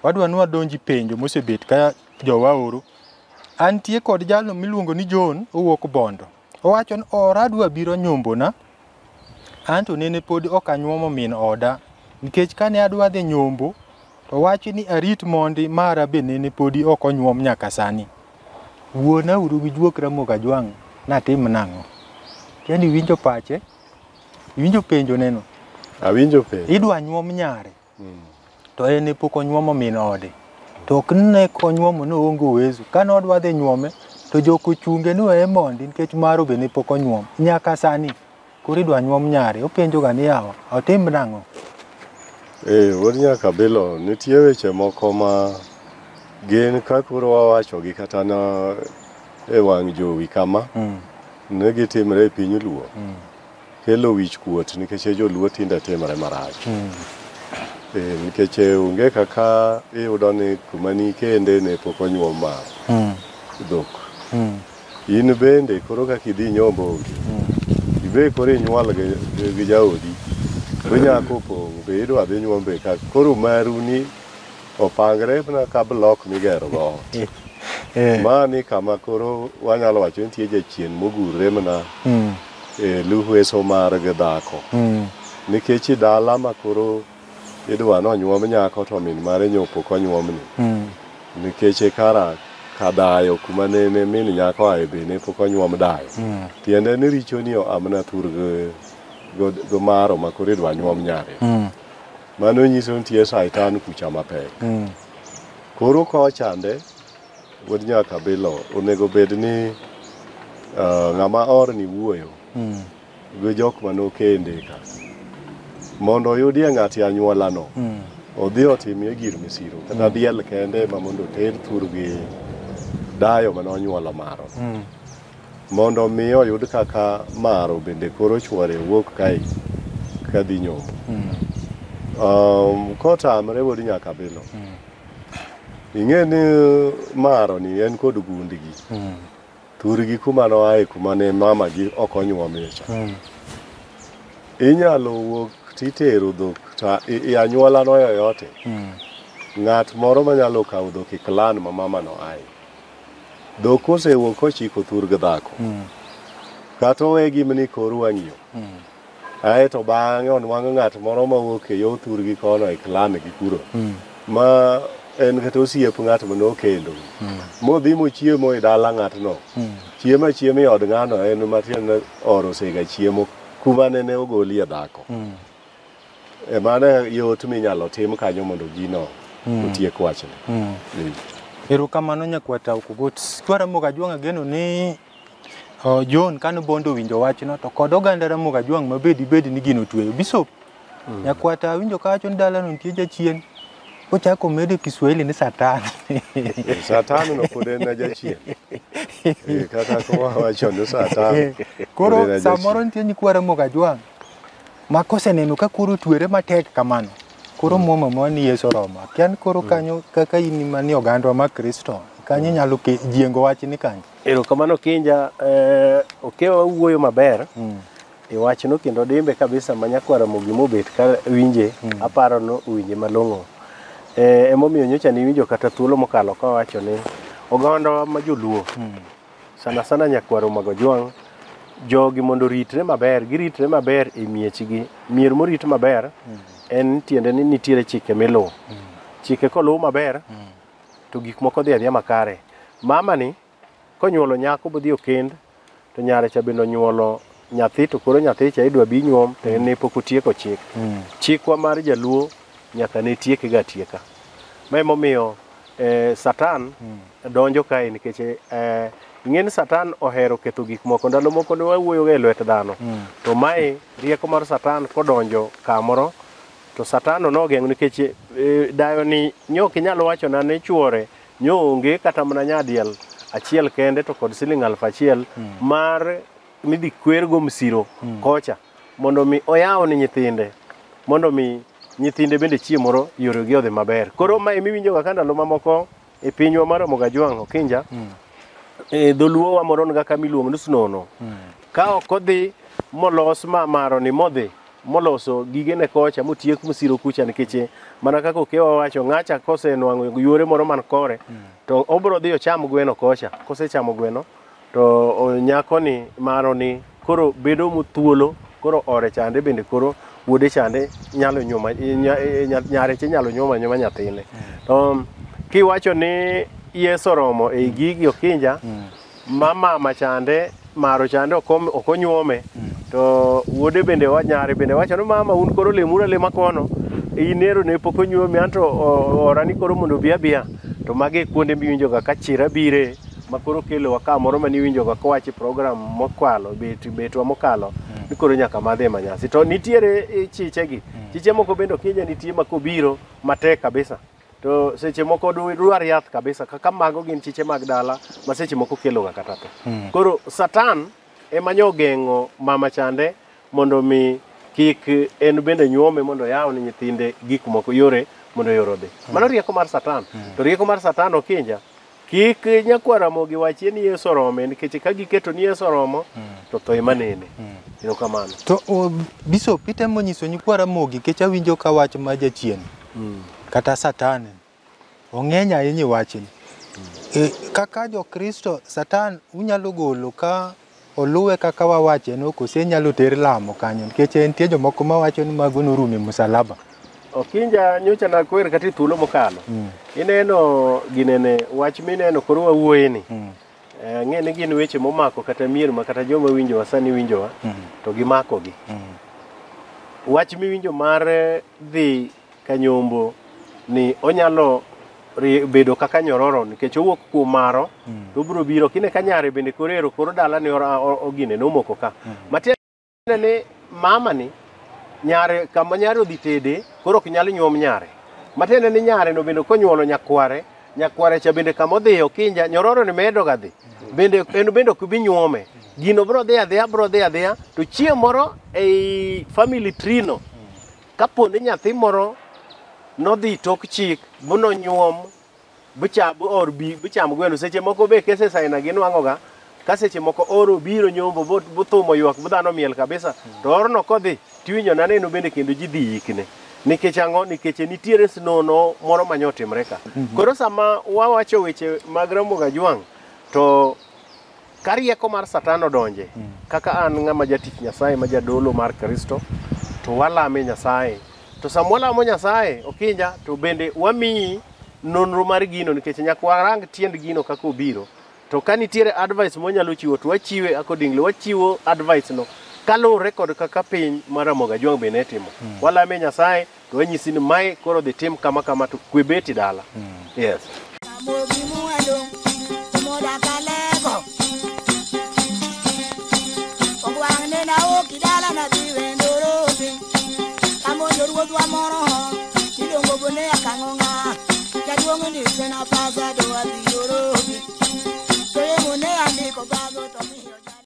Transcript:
Wadwa nwa donji penjo mosebet ka jowaoro. Antie kod jalo miluongo ni John owuok Bondo. Owacho ni oradwa biro Nyombo na. Anto nene pod ok anyuomo min oda. Nikech kane adwa dhi Nyombo to wacho ni arit mondi mara be nene podi ok onyuom nyaka sani. Wuona uru gi juok Ramogi Ajwang' natim nang'o. Tieni winjo pache. Winjo penjo neno. Awinjo penjo. Idwa nyuom nyare. To ene pok onyuomo min ode. To ok ne konyuomo no onge uwezo. Kane odwa dhi nyuome to jok ochunge no mondi nikech maro be ne pok onyuom. Nyaka sani koro idwa nyuom nyare. Openjo ga ni yawa. Otim nang'o. Wuod nyaka bilo nitie weche moko ma gin ka koro wawacho gi kata na wang' jowi kama. Ne gitimre e piny Luo. Kelo wich kuot nikech joluo tinde timre marach. Nikech onge kaka iyudo ni kuma ni kende ne pok onyuom ma dhok. In bende koro kaka idhi Nyombo ibe koro inyuol gi jaodi nyako pong' be idwa dhi nyuombe ka koro maru ni opangre na ka blok migero go. Mani kama koro wanyalo wacho nitie jachien mogurre mana luhweso mar gi dhako. Nikech dala ma koro idwa no nyuom nyako to min mare nyopo konyuomni. Nikech kara kadayo kuma nene min nyako ae be ne pok onyuom dayo. Tiende ni richo ni amna tur go maro ma koro idwa nyuom nyare. Mano nyiso nitie saitan kucha mapek. Koro kochande wuod nyaka bilo onego bed ni ng'ama or ni wuoyo go jok manokende ka mondo oyudie ng'ati anyuola no odhi otimie gir misiro kata diel kende ma mondo ter tur gi dayo manonyuolo maro mondo mi oyud kaka maro bende koro chwore wuok kae kadhi Nyombo. Kotamre wuod nyaka bilo ing'e ni maro ni en kod gundgi. Turgi kuma noae kuma ne mama gi ok onyuomie cha. Inyalo wuok titero dhok ta anyuola no yoyote. Ng'at moro manyalo kawo dhok e clan ma mama no ae. Dhok kosewuok kochiko tur gi dhako. Kata owe gimni koro wangiyo. Ae to bang'e onwang'o ng'at moro mawuok e yo turgi kono e clan gi kuro. Ma en kata osiep ng'at manokendo. Modhi mochiemo e dala ng'atno. Chiemo e od ng'ano en matiende oro sega chiemo kuma nene ogolie dhako. Mane yot minyalo tim kanyo mondo gino otiek wachne. Erokamano nyakwata Ukubot. Kwa Ramogi Ajwang' ageno ni John kano Bondo winjo wachno to kod oganda Ramogi Ajwang' mabedi ni gino tweyo. Bishop nyakwata winjo kawacho ni dala no nitie jachien. Kochako medo Kiswahili ni Satan. Satan no pod en jachien. Kata ko wacho ni Satan. Koro samoro nitie nyikwa Ramogi Ajwang' ma koseneno ka koro twere matek kamano. Koro muomo mo ni Yesu Roma. Kian koro kanyo kaka in mani ogandwa ma Kristo. Kanyo nyalo jiengo wach ni kanyo. Erokamano Kinja okewa wuoyo maber. E wachno kendo dimbe kabisa manyakwa Ramogi mobet ka winje aparo no winje malong'o. Emomiyo nyocha ni winjo kata thuolo mokalo ka wacho ni oganda ma joluo sana nyakwa Ramogi Ajwang' jogi mondo ritre maber, giritre maber e miechgi. Mier morit maber en tiende ni nitiere chike miluwo. Chike koluw maber to gik moko dhi adhiya makare. Mama ni konyuolo nyako bodhi okend to nyare cha bendo nyuolo nyathi to koro nyathi cha idwa bi nyuom to ne pok otieko chik. Chikwa mar Jaluo nyaka ne tieke ga tieka. Ma emomiyo Satan donjo kae nikech ng'en Satan ohero ketho gik moko. Ndalo moko ne wawuoyo e lwet dhano. To mae rieko mar Satan kodonjo kamoro to Satan nogeng'o nikech dayo ni nyok inyalo wacho na ne chuore nyo onge kata mana nyadiel achiel kende to kod siling 1,000 mar midhi kwergo msiro kocha mondo mi oyaw ni nyithinde mondo mi nyithinde bende chiemoro yoregi odhi maber. Koro ma imiwinjo ka ndalo mamoko e pinywa mar Mogajwang' Okinja dholuo wa moro nga kama iluongo ni Snono. Ka ok odhi molos maro ni modhi moloso gigene kocha motiek msiro kucha nikech mana kaka okewa wacho ng'acha kosenwang'o yore moro man kore to obro dhi ocham gweno kocha. Kosechamo gweno to nyako ni maro ni koro bedo muthuolo koro ore chande bende koro wuode chande nyalo nyuma nyare che nyalo nyuma nyathine. To kiwacho ni Yeso romo e gigi Okinja mama chande maro chande ok onyuome to wuode bende nyare bende wacho no mama un koro lemura lema kono inero ne pok onyuomi anto orani koro mondo bi abia. To mage kuonde miwinjoga ka Chira bire makoro kelo waka moro mani winjoga kowachi program mokwalo betwa mokalo ni koro nyaka madhe manyasi. To nitiere chichegi chiche moko bende Okinja nitie makobiro matek kabisa to seche moko dwar yath kabisa kaka mago gin chiche mag dala ma seche moko keloga kata to. Koro Satan ema nyogeng'o mama chande mondo mi kik en bende nyuome mondo yaw ni nyithinde gik moko yore mondo yorodhi. Mano rieko mar Satan. To rieko mar Satan Okinja kik nyakwara mogi wachie ni Yeso romo nikech ka giketo ni Yeso romo to tho ema nene. Kamano. To Bishop itemo nyiso nyikwara mogi kech awinjo ka wach ma jachien kata Satan ong'eny ahinya wachni. Kaka jo Kristo Satan unyalo golo ka oluwe kaka wawache no kose nyalo ter lamo kanyo nikech nitie jomoko mawacho ni mago norume msalaba. Okinja nyocha na kwer kati thuolo mokalo. Ineno ginene wach mineno koro wawuoye ni. Ng'eni gin weche momako kata mier ma kata joma winjo wasani winjowa to gimako gi. Wach miwinjo mar dhi ka Nyombo ni onyalo bedo kaka nyororo nikech owuok kuom maro to biro biro kine ka nyare bende korero koro dala ni ogine no moko ka. Matiende ni mama ni nyare kama nyare odhi tede koro ok nyalo nyuom nyare. Matiende ni nyare no bende konyuolo nyakware cha bende kama odhi Okinja nyororo ni medo ga dhi bende en bende ok bi nyuome gino bro dhi adhiya to chieng' moro ei family tree no kapo ni nyathi moro nodhi tok chik buno nyuom bicham gweno seche moko be kese saina ginwang'oga ka seche moko oro biro Nyombo buthumo ywak budhano miel kabisa to orno kodhi tiwinjo naneno bende kendo ji dhi yikne nikech ang'o nikech nitiere Snono moro manyotimre ka. Koro sama wawacho weche mag Mogajwang' to ka rieko mar Satan odonje kaka an ng'ama jatich Nyasaye ma jadolo mar Kristo to walame Nyasaye to sama walamo Nyasaye Okinja to bende wamiyi nonro mar gino nikech nyaka warang tiend gino kaka obiro to ka nitiere advice monyalo chiwo to wachiwe accordingly wachiwo advice no kaluwore kod kaka piny mar Mogajwang' be ne timo. Walame Nyasaye to wanyisi ni mae koro dhi tim kama to kwe beti dala. Yes. Jaduong' ni sena pasa do adhi yorobi